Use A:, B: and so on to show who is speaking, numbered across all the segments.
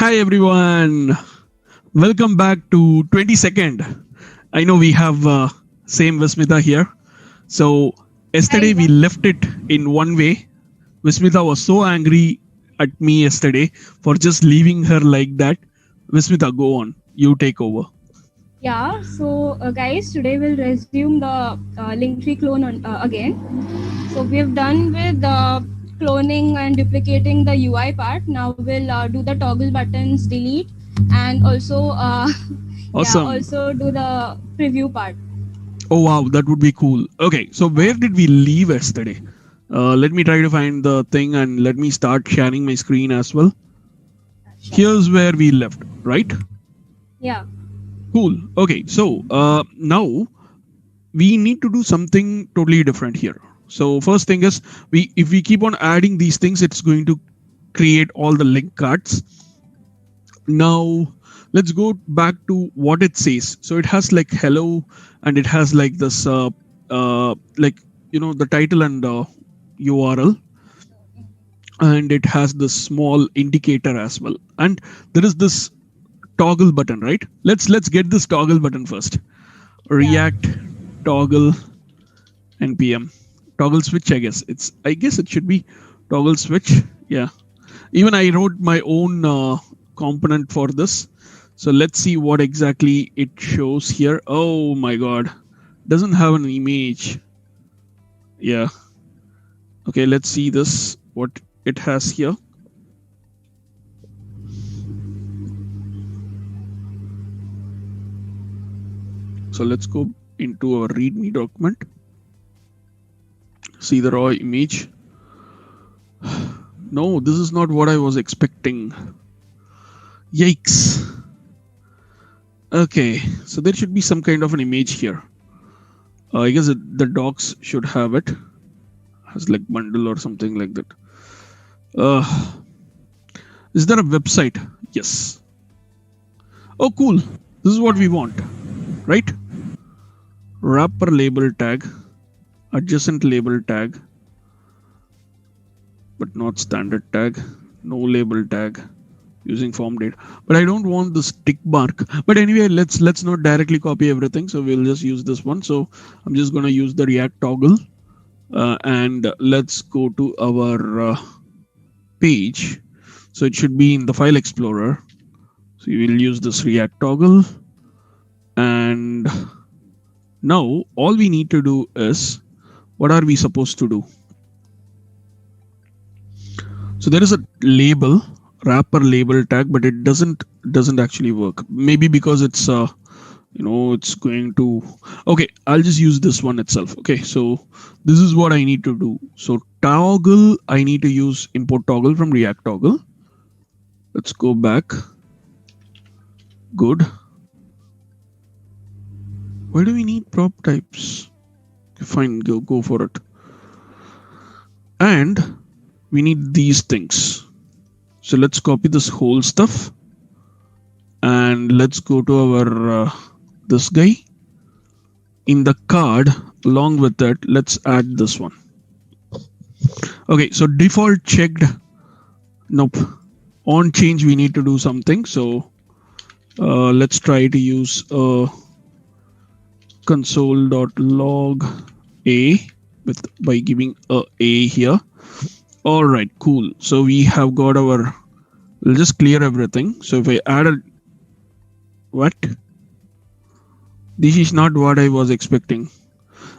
A: Hi everyone, welcome back to 22nd. I know we have same Vismita here. So yesterday we
B: Hi.
A: left it in one way. Vismita was so angry at me yesterday for just leaving her like that. Vismita, go on. You take over.
B: Yeah, so guys, today we'll resume the LinkTree clone again. So we have done with cloning and duplicating the UI part. Now we'll do the toggle buttons, delete, and also,
A: Awesome.
B: also do the preview part.
A: Oh wow, that would be cool. Okay, so where did we leave yesterday? Let me try to find the thing and let me start sharing my screen as well.
B: Sure.
A: Here's where we left, right?
B: Yeah.
A: Cool. Okay, so now we need to do something totally different here. So first thing is, we if we keep on adding these things, it's going to create all the link cards. Now let's go back to what it says. So it has like hello, and it has like this like the title and URL, and it has this small indicator as well, and there is this toggle button, right? Let's get this toggle button first.
B: Yeah.
A: React toggle npm toggle switch. I guess it should be toggle switch. Yeah, even I wrote my own component for this. So let's see what exactly it shows here. Oh my god, doesn't have an image. Yeah, okay, let's see this, what it has here. So let's go into our readme document, see the raw image. No, this is not what I was expecting. Yikes. Okay, so there should be some kind of an image here. I guess the docs should have it. Has like bundle or something like that. Uh, is there a website? Yes. Oh, cool. This is what we want, right? Wrapper label tag, adjacent label tag, but not standard tag. No label tag. Using form date, but I don't want this tick mark. But anyway, let's not directly copy everything, so we'll just use this one. So I'm just going to use the React toggle, and let's go to our page. So it should be in the file explorer. So you will use this React toggle, and now all we need to do is, what are we supposed to do? So there is a label, wrapper label tag, but it doesn't actually work. Maybe because it's it's going to, okay, I'll just use this one itself. Okay, so this is what I need to do. So toggle, I need to use import toggle from React toggle. Let's go back. Good. Why do we need prop types? Okay, fine, go for it. And we need these things. So let's copy this whole stuff, and let's go to our this guy. In the card, along with that, let's add this one. Okay, so default checked. Nope. On change, we need to do something. So let's try to use console.log a by giving a here. All right, cool. So we have got our, we'll just clear everything. So if I added, what? This is not what I was expecting.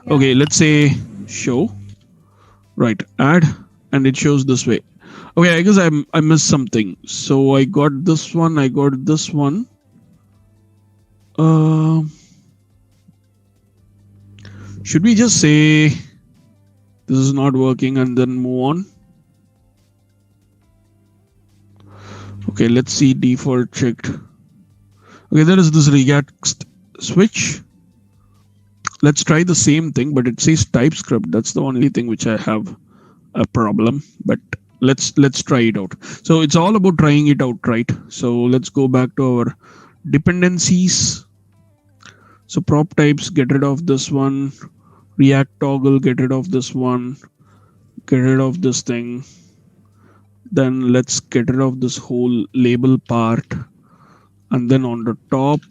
B: Yeah.
A: Okay, let's say show, right, add, and it shows this way. Okay, I guess I missed something. So I got this one, I got this one. Should we just say this is not working and then move on? Okay, let's see default checked. Okay, there is this React switch. Let's try the same thing, but it says TypeScript. That's the only thing which I have a problem, but let's try it out. So it's all about trying it out, right? So let's go back to our dependencies. So prop types, get rid of this one. React toggle, get rid of this one. Get rid of this thing. Then let's get rid of this whole label part. And then on the top,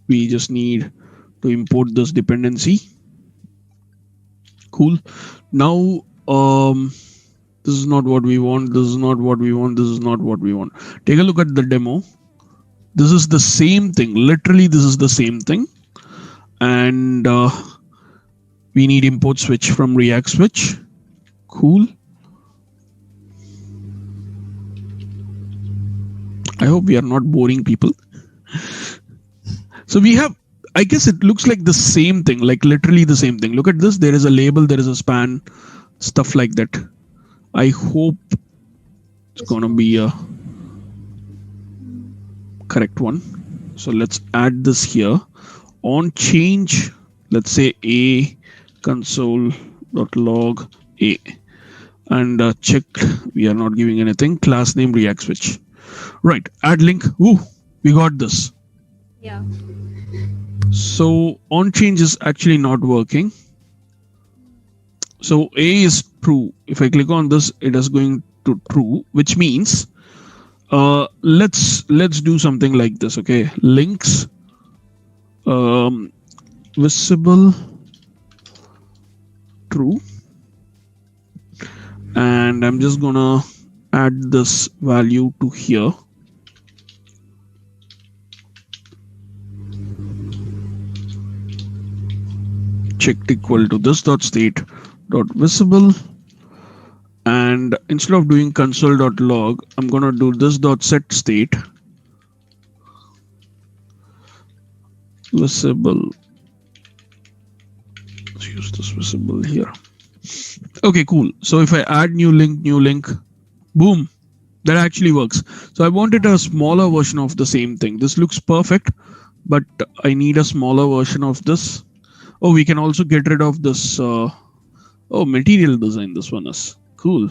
A: we just need to import this dependency. Cool. Now, this is not what we want. This is not what we want. This is not what we want. Take a look at the demo. This is the same thing. Literally, this is the same thing. And we need import switch from React switch. Cool. I hope we are not boring people. So we have, I guess it looks like the same thing, like literally the same thing. Look at this. There is a label, there is a span, stuff like that. I hope it's going to be a correct one. So let's add this here. On change, let's say a console.log a. And check, we are not giving anything. Class name React switch. Right, add link. Ooh, we got this.
B: Yeah.
A: So on change is actually not working. So A is true. If I click on this, it is going to true, which means let's do something like this. Okay, links visible true, and I'm just gonna add this value to here. Checked equal to this dot state dot visible, and instead of doing console.log, I'm gonna do this dot set state visible. Let's use this visible here. Okay, cool. So if I add new link, boom, that actually works. So I wanted a smaller version of the same thing. This looks perfect, but I need a smaller version of this. Oh, we can also get rid of this. Oh, material design. This one is cool.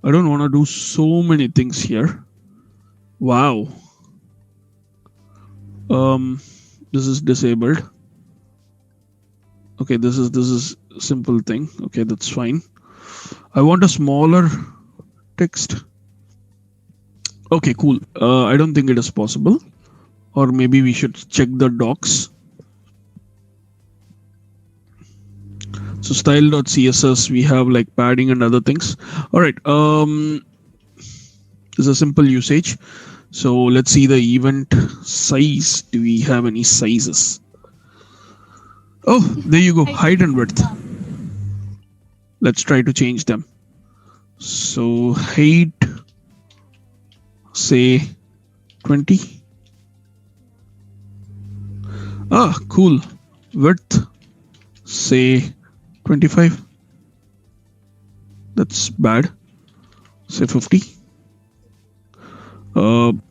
A: I don't want to do so many things here. Wow. This is disabled. Okay, this is a simple thing. Okay, that's fine. I want a smaller text. Okay, cool. I don't think it is possible. Or maybe we should check the docs. So style.css, we have like padding and other things. All right. This is a simple usage. So let's see the event size. Do we have any sizes? Oh, there you go. Height and width. Let's try to change them. So height, say 20. Ah, cool. Width, say 25. That's bad. Say 50.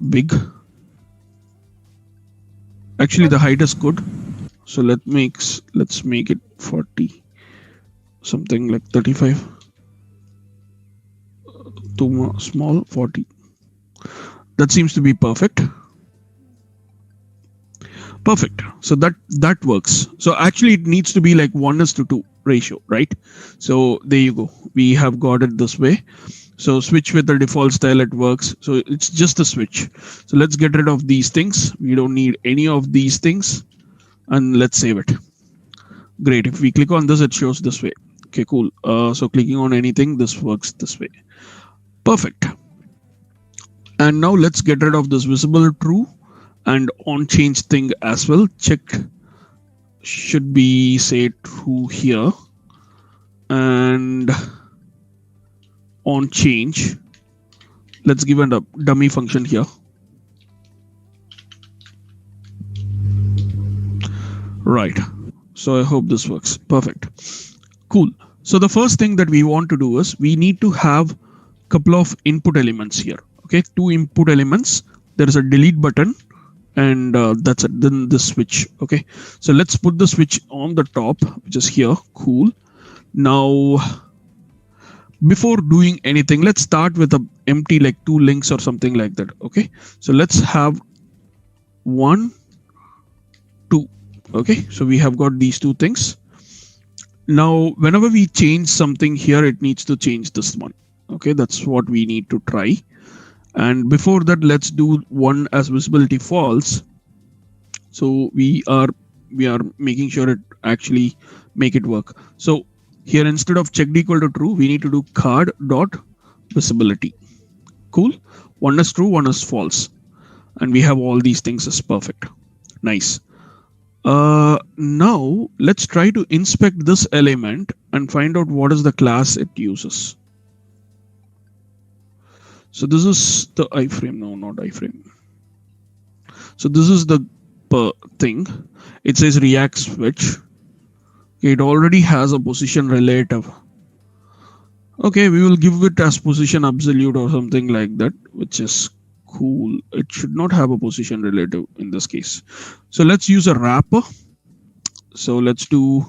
A: Big. Actually, the height is good. So let's make it 40. Something like 35. Too small, 40. That seems to be perfect. Perfect. So that works. So actually it needs to be like 1:2 ratio, right? So there you go. We have got it this way. So switch with the default style, it works. So it's just a switch. So let's get rid of these things. We don't need any of these things. And let's save it. Great. If we click on this, it shows this way. Okay, cool. So clicking on anything, this works this way. Perfect. And now let's get rid of this visible true and on change thing as well. Check should be say true here, and on change, let's give a dummy function here. Right. So I hope this works. Perfect. Cool. So the first thing that we want to do is we need to have a couple of input elements here. Okay, 2 input elements. There is a delete button, and that's it. Then the switch. Okay, so let's put the switch on the top, which is here. Cool. Now, before doing anything, let's start with a empty like 2 links or something like that. Okay, so let's have 1, 2. Okay, so we have got these 2 things. Now, whenever we change something here, it needs to change this one. Okay, that's what we need to try. And before that, let's do one as visibility false. So we are making sure it actually make it work. So here, instead of checked equal to true, we need to do card dot visibility. Cool. One is true, one is false, and we have all these things as perfect. Nice. Now let's try to inspect this element and find out what is the class it uses. So this is the iframe. No, not iframe. So this is the thing. It says React switch. It already has a position relative. Okay, we will give it as position absolute or something like that, which is cool. It should not have a position relative in this case. So let's use a wrapper. So let's do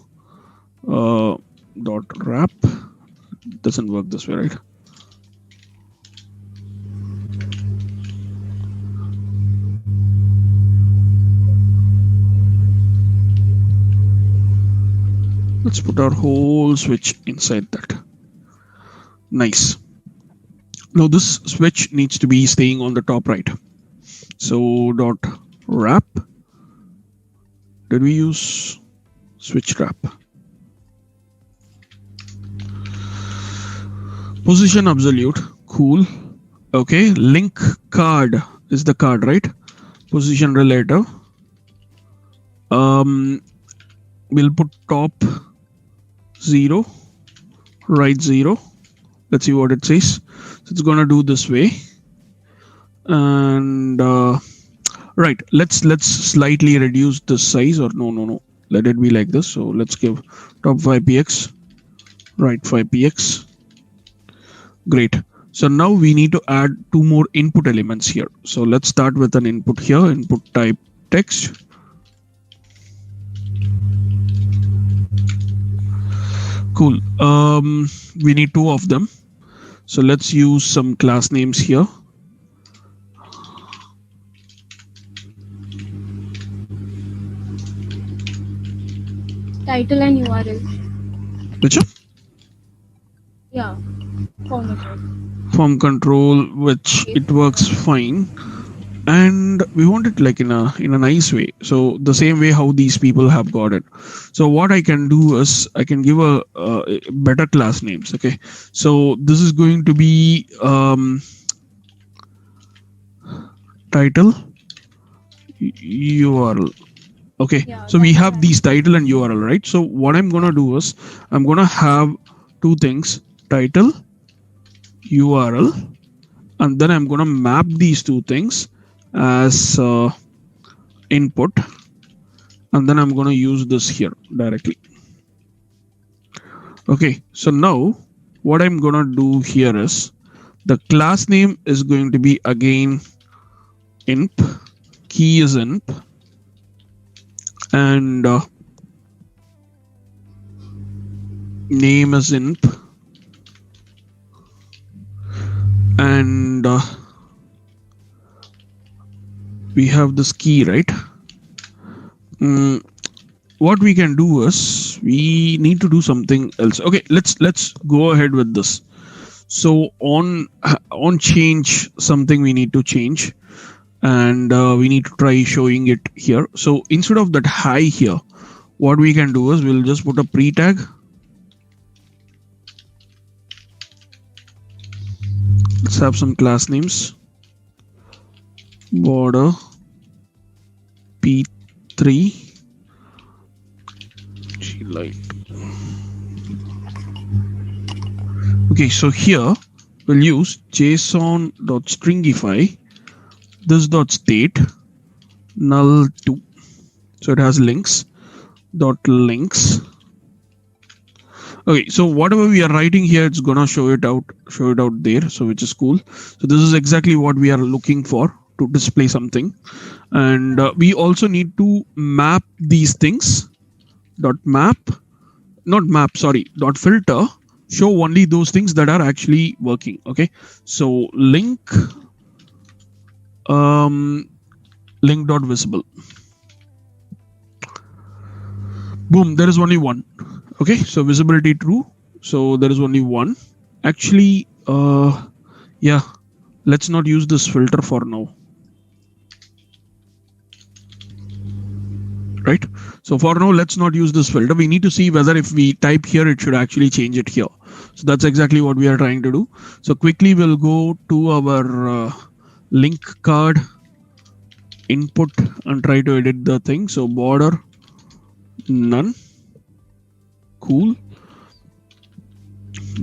A: dot wrap. Doesn't work this way, right? Let's put our whole switch inside that. Nice. Now this switch needs to be staying on the top right. So dot wrap. Did we use switch wrap? Position absolute. Cool. Okay. Link card is the card, right? Position relative. We'll put top 0, right 0. Let's see what it says. So it's gonna do this way. And right, let's slightly reduce the size, or no, let it be like this. So let's give top 5px, right 5px. Great. So now we need to add 2 more input elements here. So let's start with an input here. Input type text. Cool. We need 2 of them. So let's use some class names here.
B: Title and URL.
A: Which one?
B: Yeah.
A: Form control, which it works fine. And we want it like in a nice way. So the same way how these people have got it. So what I can do is I can give a better class names. Okay. So this is going to be title URL. Okay. Yeah, so we have these title and URL, right? So what I'm going to do is I'm going to have 2 things, title, URL, and then I'm going to map these 2 things as input, and then I'm going to use this here directly. Okay, so now what I'm going to do here is the class name is going to be again imp, key is imp, and name is imp, and we have this key, right? What we can do is we need to do something else. Okay, let's go ahead with this. So on change, something we need to change, and we need to try showing it here. So instead of that hi here, what we can do is we'll just put a pre tag. Let's have some class names. Border P3 Light. Okay, so here we'll use JSON.stringify this dot state null 2. So it has links dot links. Okay, so whatever we are writing here, it's gonna show it out there. So which is cool. So this is exactly what we are looking for to display something. And we also need to map these things. Dot map, not map, sorry, dot filter, show only those things that are actually working. Okay, so link link dot visible. Boom, there is only one. Okay, so visibility true. So there is only one. Actually, Yeah, let's not use this filter for now. Right, so for now let's not use this filter. We need to see whether if we type here it should actually change it here. So that's exactly what we are trying to do. So quickly we'll go to our link card input and try to edit the thing. So border none. Cool.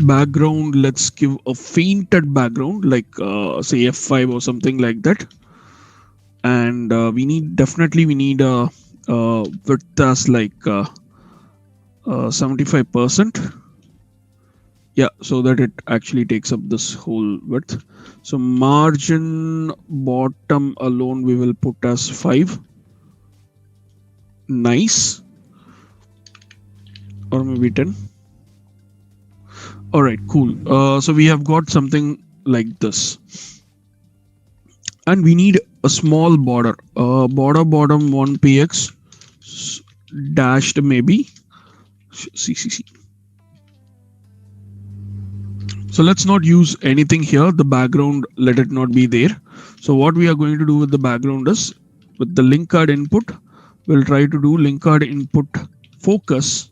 A: Background, let's give a fainted background like say F5 or something like that. And we need a width as like 75%. Yeah, so that it actually takes up this whole width. So margin bottom alone we will put as 5. Nice. Or maybe 10. All right, cool. So we have got something like this. And we need a small border. Border bottom 1px dashed maybe. CCC. So let's not use anything here. The background, let it not be there. So what we are going to do with the background is with the link card input, we'll try to do link card input focus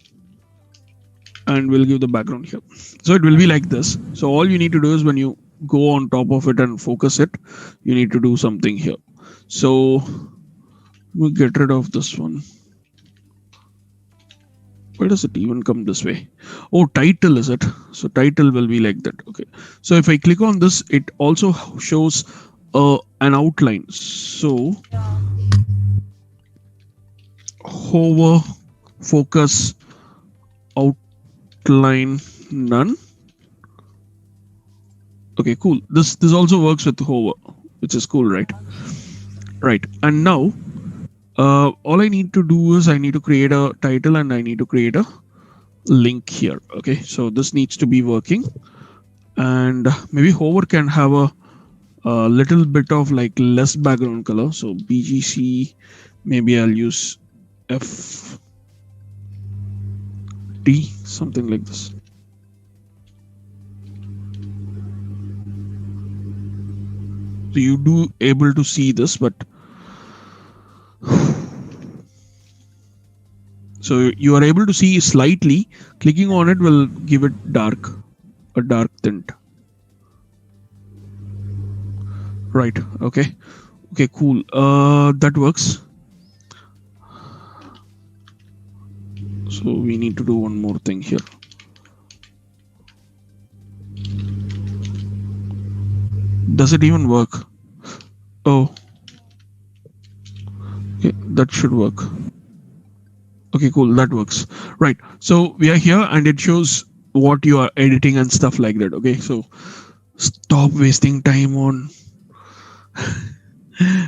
A: and we'll give the background here. So it will be like this. So all you need to do is when you go on top of it and focus it, you need to do something here. So we'll get rid of this one. Why does it even come this way? Oh, title is it? So title will be like that. Okay. So if I click on this, it also shows an outline. So hover, focus, outline, none. Okay, cool. This also works with hover, which is cool, right? Right. And now all I need to do is I need to create a title and I need to create a link here. Okay, so this needs to be working, and maybe hover can have a little bit of like less background color. So BGC, maybe I'll use FD, something like this. So you do able to see this, but so you are able to see slightly. Clicking on it will give it a dark tint. Right. Okay. Okay, cool. That works. So we need to do one more thing here. Does it even work? Oh. Okay, that should work. Okay, cool. That works. Right. So we are here and it shows what you are editing and stuff like that. Okay. So stop wasting time on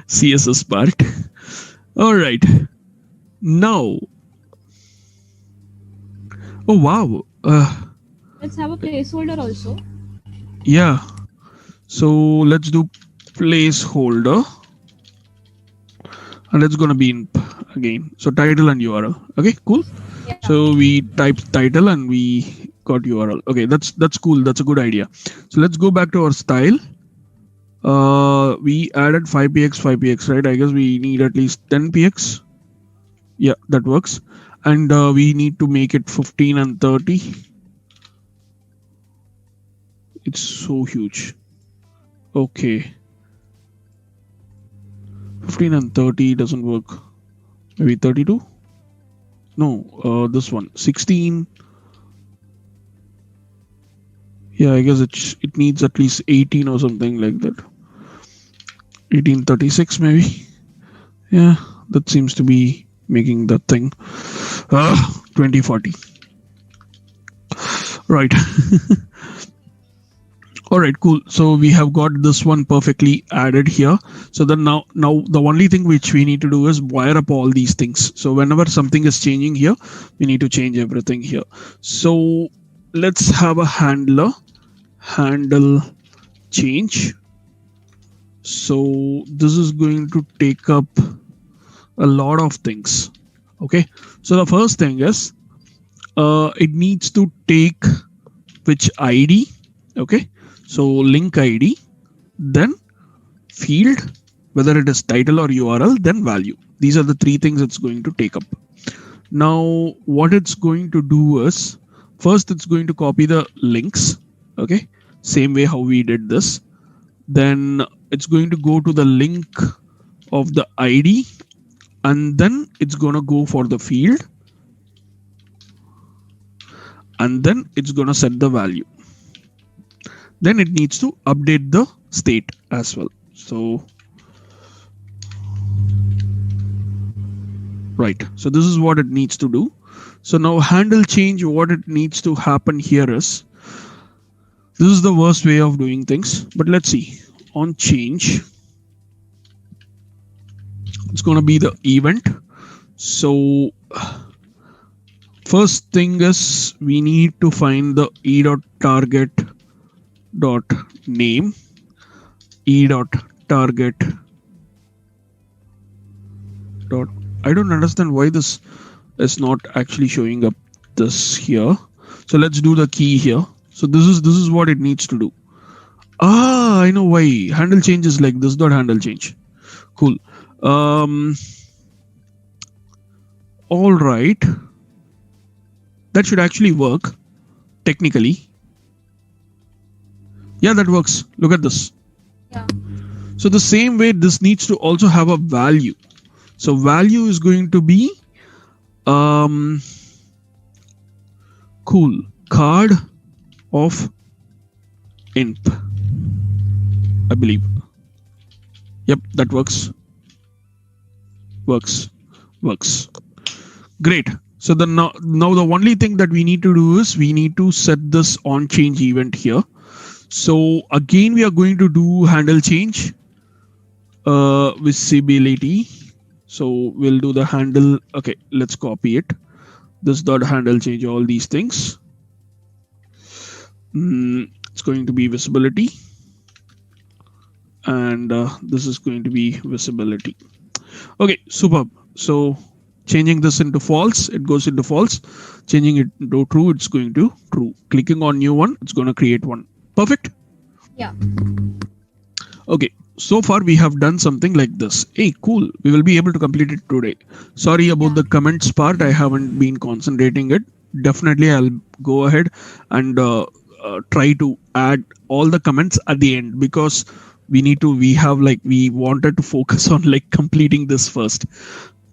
A: CSS part. All right. Now. Oh, wow.
B: Let's have a placeholder also.
A: Yeah. So let's do placeholder. And it's going to be in again. So title and URL. Okay, cool.
B: Yeah.
A: So we typed title and we got URL. Okay, that's cool. That's a good idea. So let's go back to our style. We added 5px, right? I guess we need at least 10px. Yeah, that works. And we need to make it 15 and 30. It's so huge. Okay. 15 and 30 doesn't work. Maybe 32? No, this one. 16. Yeah, I guess it needs at least 18 or something like that. 1836 maybe. Yeah, that seems to be making that thing. 2040. Right. All right, cool. So we have got this one perfectly added here. So then now the only thing which we need to do is wire up all these things. So whenever something is changing here, we need to change everything here. So let's have a handle change. So this is going to take up a lot of things. Okay. So the first thing is it needs to take which ID. Okay. So link ID, then field, whether it is title or URL, then value. These are the three things it's going to take up. Now what it's going to do is, first it's going to copy the links, okay, same way how we did this. Then it's going to go to the link of the ID, and then it's going to go for the field, and then it's going to set the value. Then it needs to update the state as well. So right, so this is what it needs to do. So now handle change, what it needs to happen here is, this is the worst way of doing things, but let's see. On change, it's going to be the event. So first thing is, we need to find the e.target.name, e.target. I don't understand why this is not actually showing up this here. So let's do the key here. So this is what it needs to do. I know why. Handle change is like this dot handle change. Cool. All right. That should actually work technically. Yeah, that works. Look at this.
B: Yeah.
A: So the same way, this needs to also have a value. So value is going to be cool, card of imp, I believe. Yep, that works. Works. Great. So now the only thing that we need to do is, we need to set this on change event here. So again, we are going to do handle change, visibility. So we'll do the handle. Okay, let's copy it. This dot handle change all these things. It's going to be visibility, and this is going to be visibility. Okay, superb. So changing this into false, it goes into false. Changing it into true, it's going to true. Clicking on new one, it's going to create one. Perfect.
B: Yeah.
A: Okay, so far we have done something like this. Hey, cool. We will be able to complete it today. Sorry about the comments part. I haven't been concentrating it. Definitely, I'll go ahead and try to add all the comments at the end, because we wanted to focus on like completing this first.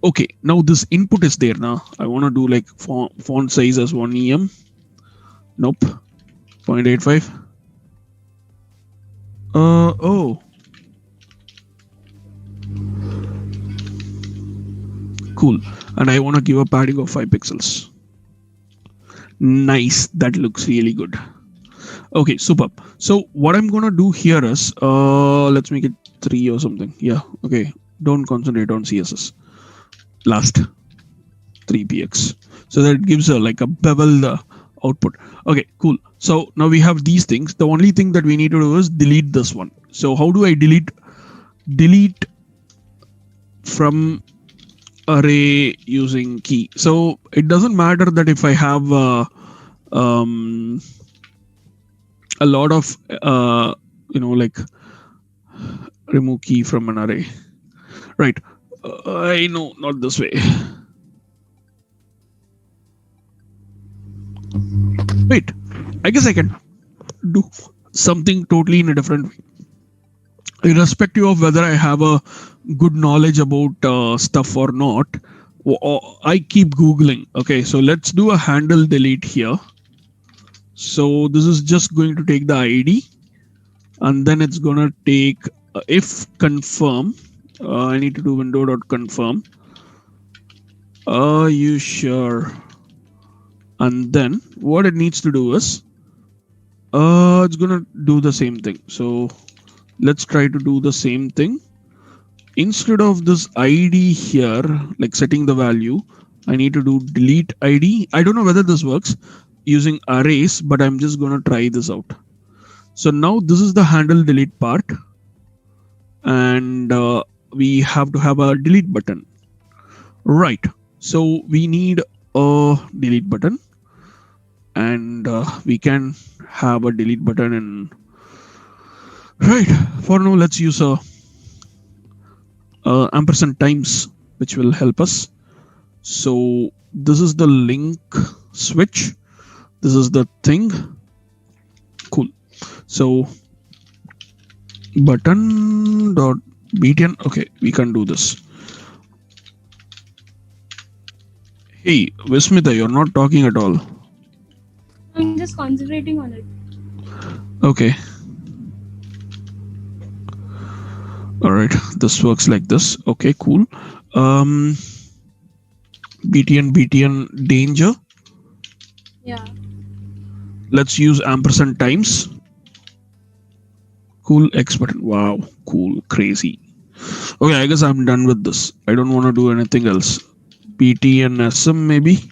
A: Okay, now this input is there now. I want to do like font size as 1 EM. Nope. 0.85. Oh. Cool. And I want to give a padding of 5 pixels. Nice. That looks really good. Okay, superb. So what I'm going to do here is, let's make it 3 or something. Yeah. Okay. Don't concentrate on CSS. Last 3px. So that it gives like a bevel output. Okay, cool. So now we have these things. The only thing that we need to do is delete this one. So how do I delete from array using key? So it doesn't matter that if I have a lot of like remove key from an array, right? I know, not this way. Wait, I guess I can do something totally in a different way. Irrespective of whether I have a good knowledge about stuff or not, I keep Googling. Okay, so let's do a handle delete here. So this is just going to take the ID, and then it's going to take if confirm. I need to do window.confirm. Are you sure? And then what it needs to do is, it's going to do the same thing. So let's try to do the same thing. Instead of this ID here, like setting the value, I need to do delete ID. I don't know whether this works using arrays, but I'm just going to try this out. So now this is the handle delete part, and we have to have a delete button, right? So we need a delete button, and we can have a delete button in Right. For now, let's use a ampersand times, which will help us. So this is the link switch. This is the thing. Cool. So button dot btn. Okay, we can do this. Hey, Vismita, you're not talking at all.
B: I'm just concentrating on it.
A: Okay. All right. This works like this. Okay, cool. btn danger.
B: Yeah.
A: Let's use ampersand times. Cool. X button. Wow. Cool. Crazy. Okay, I guess I'm done with this. I don't want to do anything else. btn sm maybe.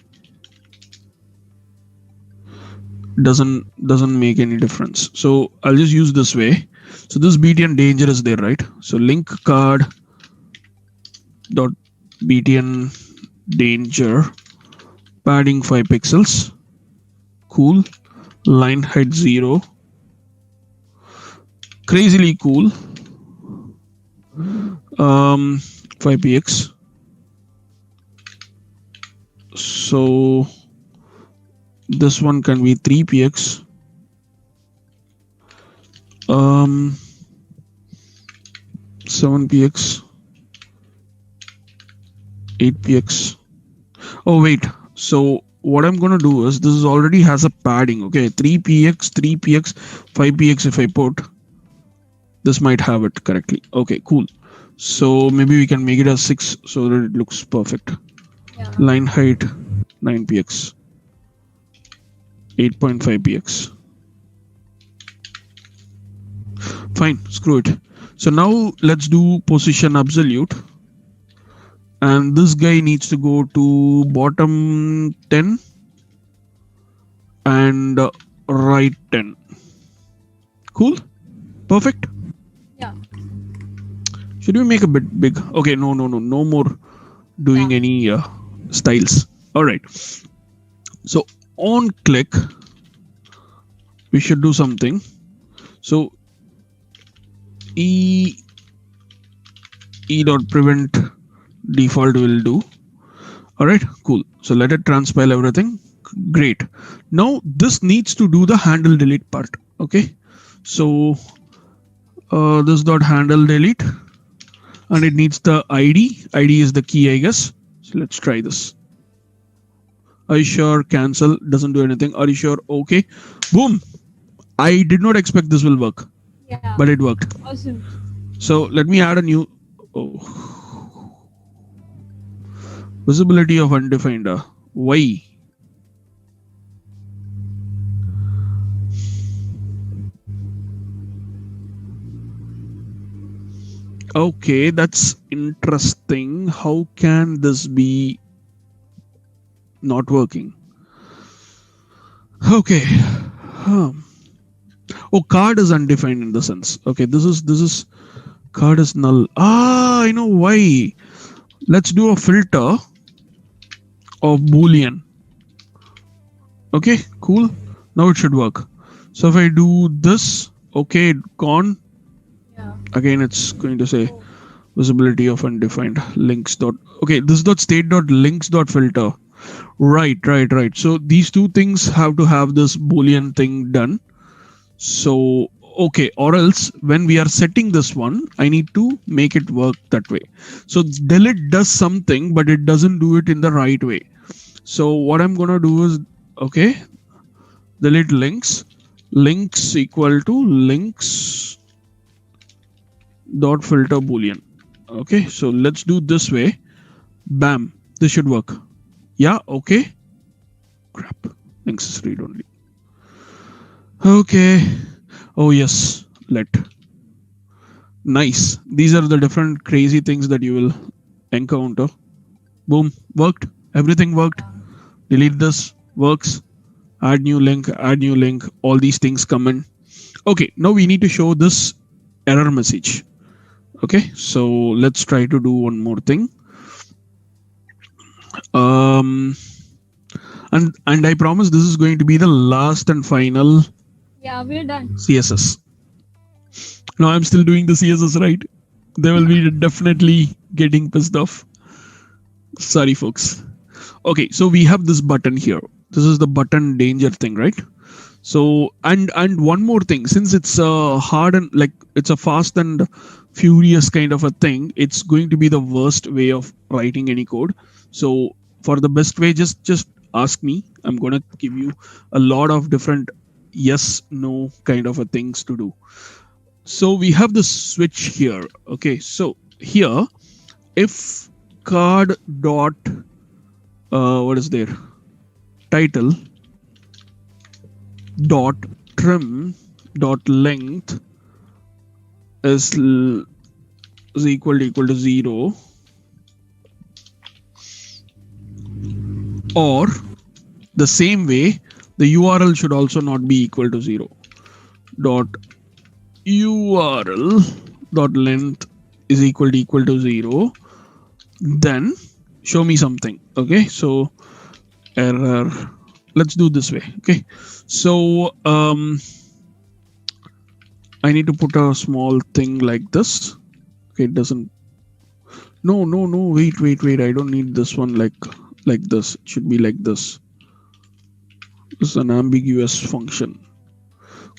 A: Doesn't make any difference. So I'll just use this way. So this btn danger is there, right? So link card dot btn danger, padding 5 pixels. Cool. Line height 0. Crazily cool. 5px. So this one can be 3px. 7px. 8px. Oh wait, so what I'm gonna do is, this is already has a padding. Okay, 3px, 3px, 5px. If I put, this might have it correctly. Okay, cool. So maybe we can make it as 6 so that it looks perfect.
B: Yeah.
A: Line height 9px, 8.5px. Fine, screw it. So now let's do position absolute. And this guy needs to go to bottom 10 and right 10. Cool. Perfect.
B: Yeah.
A: Should we make a bit big? Okay, no more doing any styles. All right. So on click, we should do something. So e dot prevent default will do. All right, cool. So let it transpile everything. Great. Now this needs to do the handle delete part. Okay, so this dot handle delete, and it needs the id. Id is the key, I guess. So let's try this. Are you sure? Cancel. Doesn't do anything. Are you sure? Okay. Boom. I did not expect this will work,
B: Yeah.
A: but it worked.
B: Awesome.
A: So let me add a new. Oh. Visibility of undefined. Why? Okay, that's interesting. How can this be not working? Okay. Oh, card is undefined in the sense. Okay, this is card is null. Ah, I know why. Let's do a filter of boolean. Okay, cool. Now it should work. So if I do this, okay, gone.
B: Yeah.
A: Again, it's going to say visibility of undefined links dot. Okay, this dot state dot links dot filter. Right. So these two things have to have this boolean thing done. So okay, or else when we are setting this one, I need to make it work that way. So delete does something, but it doesn't do it in the right way. So what I'm gonna do is, okay, delete links equal to links dot filter boolean. Okay, so let's do this way. Bam, this should work. Yeah, okay. Crap, links is read only. Okay. Oh yes, let. Nice. These are the different crazy things that you will encounter. Boom, worked. Everything worked. Delete this, works. Add new link. All these things come in. Okay, now we need to show this error message. Okay, so let's try to do one more thing. And I promise this is going to be the last and final.
B: Yeah, we're done.
A: CSS. No, I'm still doing the CSS right. They will be definitely getting pissed off. Sorry, folks. Okay, so we have this button here. This is the button danger thing, right? So and one more thing, since it's a hard and like it's a fast and furious kind of a thing, it's going to be the worst way of writing any code. So for the best way, just ask me. I'm gonna give you a lot of different yes no kind of a things to do. So we have the switch here. Okay, so here if card dot what is there, title dot trim dot length is equal to 0, or the same way the URL should also not be equal to 0. Dot URL dot length is equal to 0, then show me something. Okay, so error, let's do this way. Okay, so I need to put a small thing like this. Okay, it doesn't, no, wait, I don't need this one like this. It should be like this. This is an ambiguous function.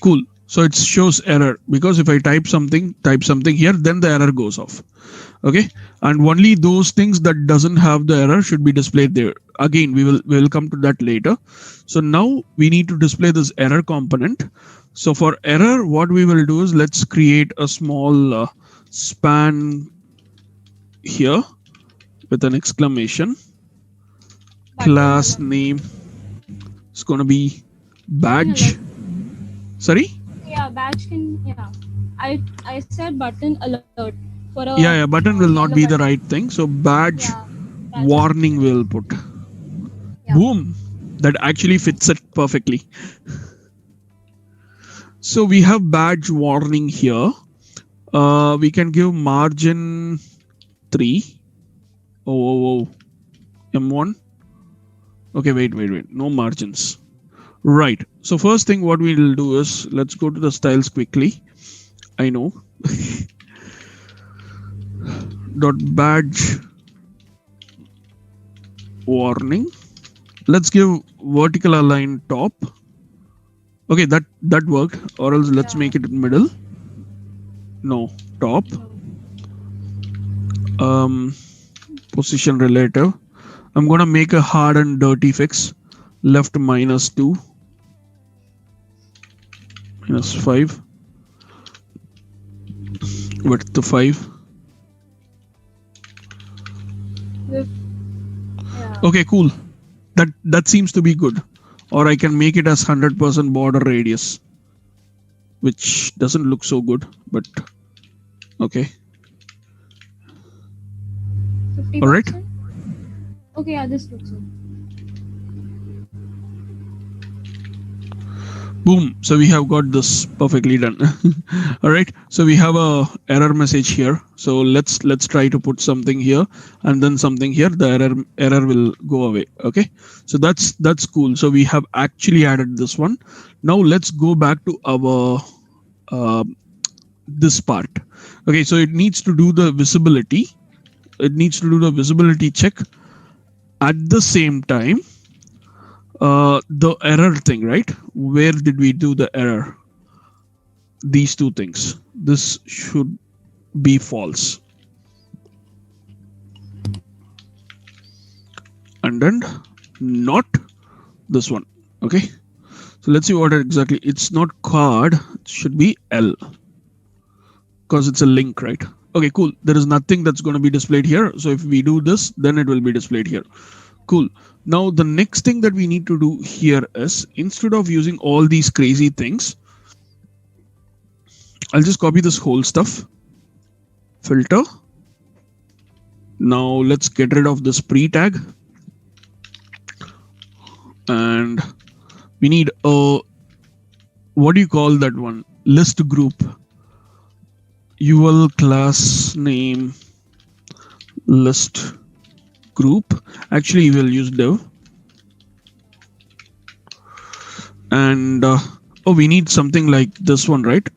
A: Cool. So it shows error because if I type something here, then the error goes off. Okay, and only those things that doesn't have the error should be displayed there. Again, we will come to that later. So now we need to display this error component. So for error, what we will do is let's create a small span here with an exclamation. Class name is going to be badge. Sorry?
B: Yeah, badge can, yeah. I said button alert for a,
A: yeah, button will not be the right thing. So badge, warning will put.
B: Yeah.
A: Boom. That actually fits it perfectly. So we have badge warning here. We can give margin 3. Oh. M1. Okay, wait. No margins. Right. So first thing what we will do is let's go to the styles quickly. I know. Dot badge warning. Let's give vertical align top. Okay, that worked. Or else let's make it middle. No, top. Position relative. I'm gonna make a hard and dirty fix. Left -2. -5. Width to 5. Okay, cool. That seems to be good. Or I can make it as 100% border radius, which doesn't look so good, but okay.
B: 50%?
A: All right.
B: Okay, yeah, this looks good.
A: Boom. So we have got this perfectly done. All right. So we have a error message here. So let's try to put something here and then something here. The error will go away. Okay. So that's cool. So we have actually added this one. Now let's go back to our this part. Okay. So it needs to do the visibility. It needs to do the visibility check at the same time. The error thing, right? Where did we do the error? These two things. This should be false. And then not this one. Okay. So let's see what exactly. It's not card. It should be L. Because it's a link, right? Okay, cool. There is nothing that's going to be displayed here. So if we do this, then it will be displayed here. Cool. Now the next thing that we need to do here is, instead of using all these crazy things, I'll just copy this whole stuff. Filter. Now let's get rid of this pre-tag. And we need a, what do you call that one? List group. UL class name list group. Actually, we'll use div. And oh, we need something like this one, right?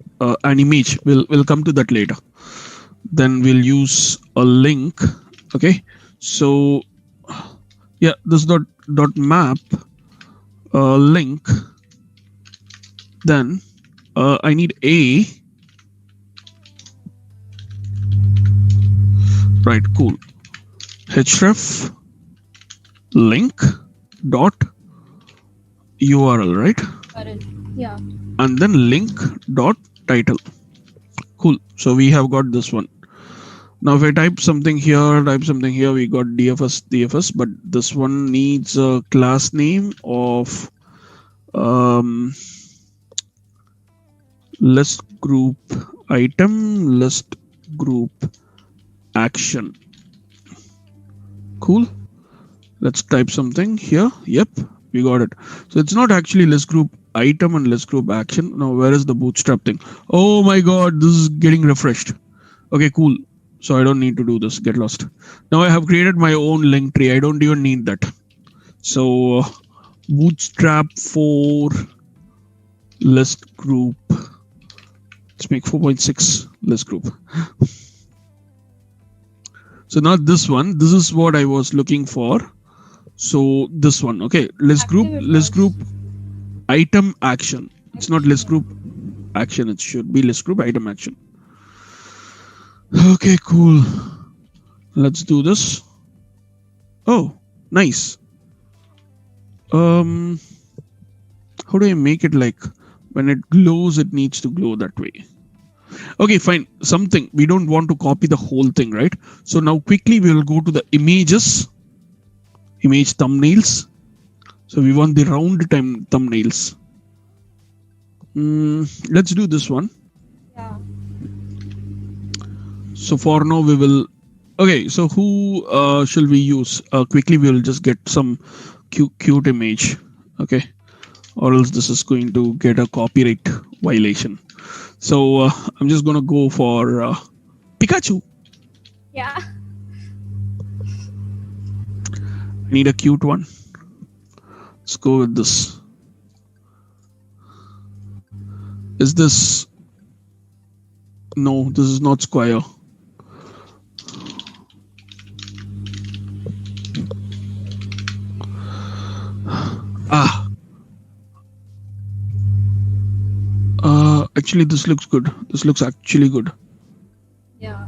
A: an image. We'll come to that later. Then we'll use a link. Okay, so yeah, this dot map link. Then I need a right. Cool. Href link dot URL, right?
B: Yeah.
A: And then link dot title. Cool. So we have got this one. Now if I type something here, we got DFS, but this one needs a class name of list group item, list group action. Cool. Let's type something here. Yep, we got it. So it's not actually list group item and list group action. Now where is the bootstrap thing? Oh my god, this is getting refreshed. Okay, cool. So I don't need to do this. Get lost. Now I have created my own link tree. I don't even need that. So bootstrap for list group. Let's make 4.6 list group. So not this one. This is what I was looking for. So this one. Okay, list group item action. It's not list group action. It should be list group item action. Okay, cool. Let's do this. Oh, nice. How do I make it like when it glows, it needs to glow that way? Okay, fine. Something. We don't want to copy the whole thing, right? So now quickly we will go to the images, image thumbnails. So we want the round time thumbnails. Let's do this one.
B: Yeah.
A: So for now we will. Okay, so who shall we use? Quickly we will just get some cute image. Okay, or else this is going to get a copyright violation. So I'm just gonna go for Pikachu.
B: Yeah.
A: I need a cute one. Let's go with this. Is this? No, this is not square. Actually, this looks good. This looks actually good.
B: Yeah.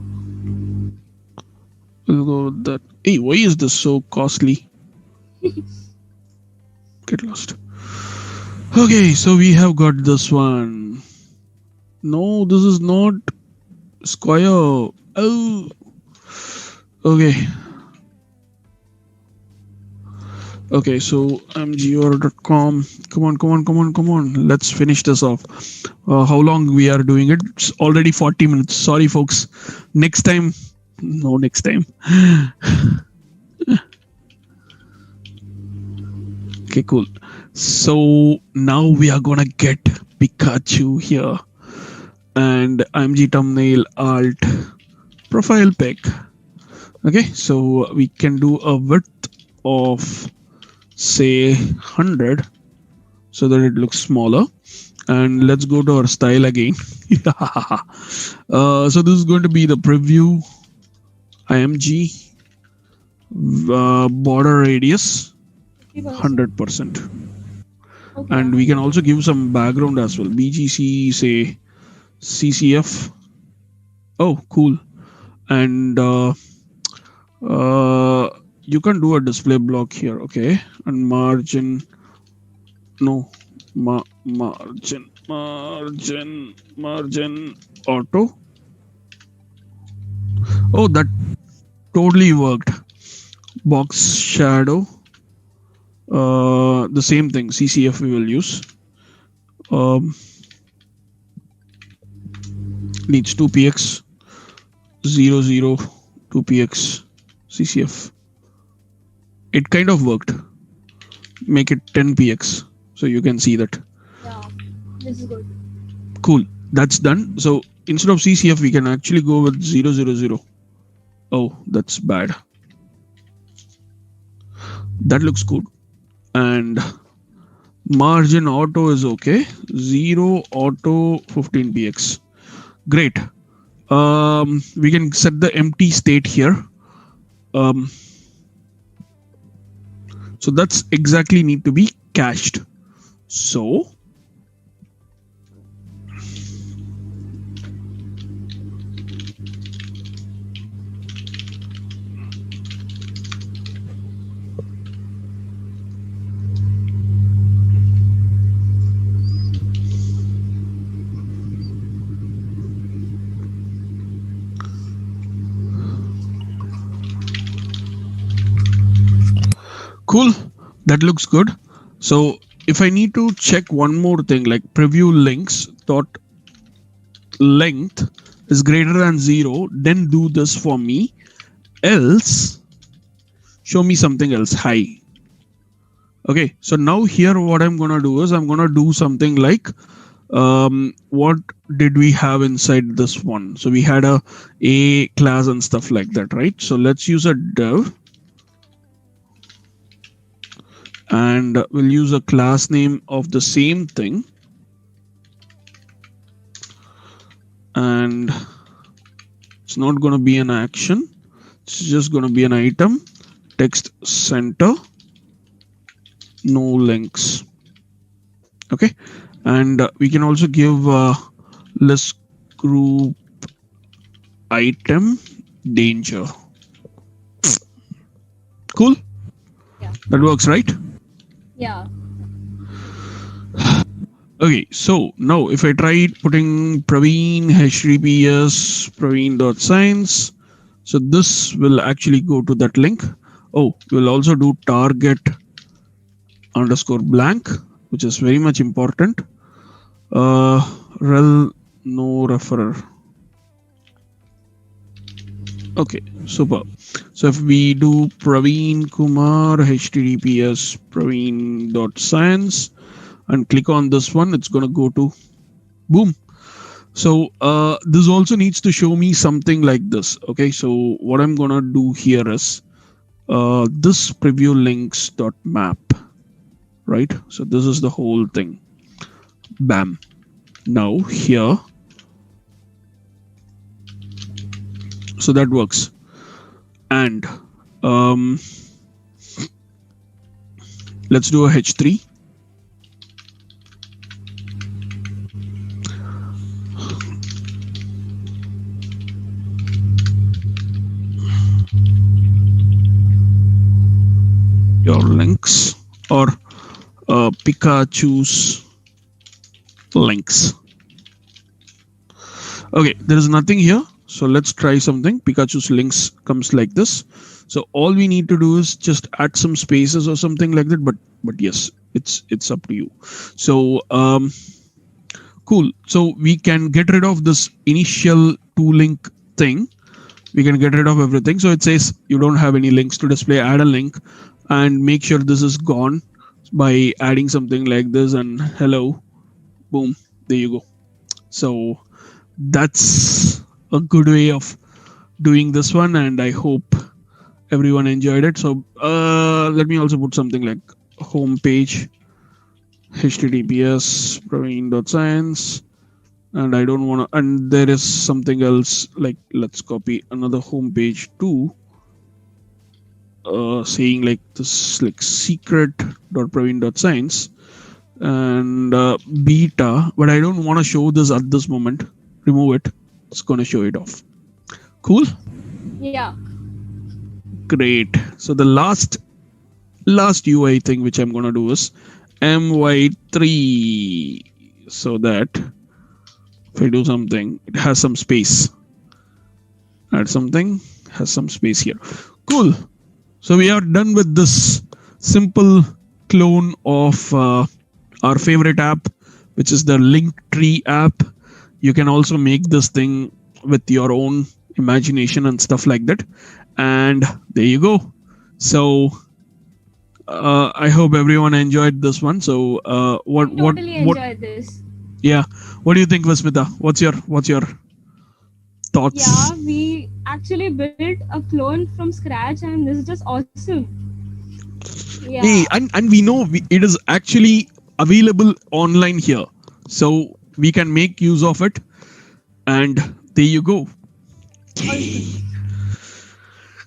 A: We'll go with that. Hey, why is this so costly? Get lost. Okay, so we have got this one. No, this is not square. Oh. Okay. Okay, so mgor.com. Come on. Let's finish this off. How long we are doing it? It's already 40 minutes. Sorry, folks. Next time. No, next time. Okay, cool. So now we are gonna get Pikachu here. And img thumbnail alt profile pic. Okay, so we can do a width of say 100 so that it looks smaller, and let's go to our style again. So this is going to be the preview img border radius 100%.
B: Okay.
A: And we can also give some background as well. BGC say CCF. Oh, cool. And you can do a display block here. Okay, and margin. No, margin auto. Oh, that totally worked. Box shadow. The same thing. CCF we will use. Needs 2px 00 2px CCF. It kind of worked. Make it 10px so you can see that.
B: Yeah, this is good.
A: Cool. That's done. So instead of CCF, we can actually go with 000. Oh, that's bad. That looks good. And margin auto is okay. 0 auto 15px. Great. We can set the empty state here. Um, so that's exactly need to be cached. So cool. That looks good. So if I need to check one more thing, like preview links dot length is greater than 0, then do this for me. Else, show me something else. Hi. Okay. So now here, what I'm gonna do is I'm gonna do something like, what did we have inside this one? So we had a class and stuff like that, right? So let's use a div. And we'll use a class name of the same thing. And it's not going to be an action. It's just going to be an item. Text center. No links. Okay. And we can also give list group item danger. Cool.
B: Yeah.
A: That works, right?
B: Yeah.
A: Okay, so now if I try putting Praveen https praveen.science, so this will actually go to that link. Oh, we'll also do target underscore blank, which is very much important. Rel no referrer. Okay, super. So if we do Praveen Kumar https praveen.science and click on this one, it's going to go to boom. So this also needs to show me something like this. Okay, so what I'm going to do here is this preview links.map, right? So this is the whole thing. Bam. Now here. So that works. And let's do a H3. Your links or Pikachu's links. Okay, there is nothing here. So let's try something. Pikachu's links comes like this. So all we need to do is just add some spaces or something like that. But yes, it's up to you. So cool. So we can get rid of this initial 2-link thing. We can get rid of everything. So it says you don't have any links to display. Add a link and make sure this is gone by adding something like this and hello. Boom. There you go. So that's a good way of doing this one, and I hope everyone enjoyed it. So let me also put something like homepage https praveen.science, and I don't want to, and there is something else like let's copy another homepage too, saying like this like secret.praveen.science and beta, but I don't want to show this at this moment. Remove it. It's going to show it off. Cool.
B: Yeah.
A: Great. So the last UI thing which I'm going to do is my3, so that if I do something, it has some space. Add something, has some space here. Cool. So we are done with this simple clone of our favorite app, which is the LinkTree app. You can also make this thing with your own imagination and stuff like that. And there you go. So I hope everyone enjoyed this one. So
B: Totally enjoyed this.
A: Yeah. What do you think, Vismita? What's your thoughts?
B: Yeah, we actually built a clone from scratch, and this is just awesome. Yeah.
A: Hey, and we know it is actually available online here. So we can make use of it. And there you go.
B: Awesome.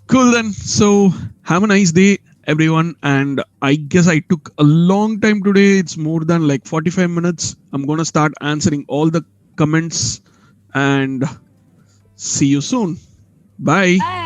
A: Cool then. So have a nice day, everyone. And I guess I took a long time today. It's more than like 45 minutes. I'm gonna start answering all the comments and see you soon. Bye.
B: Bye.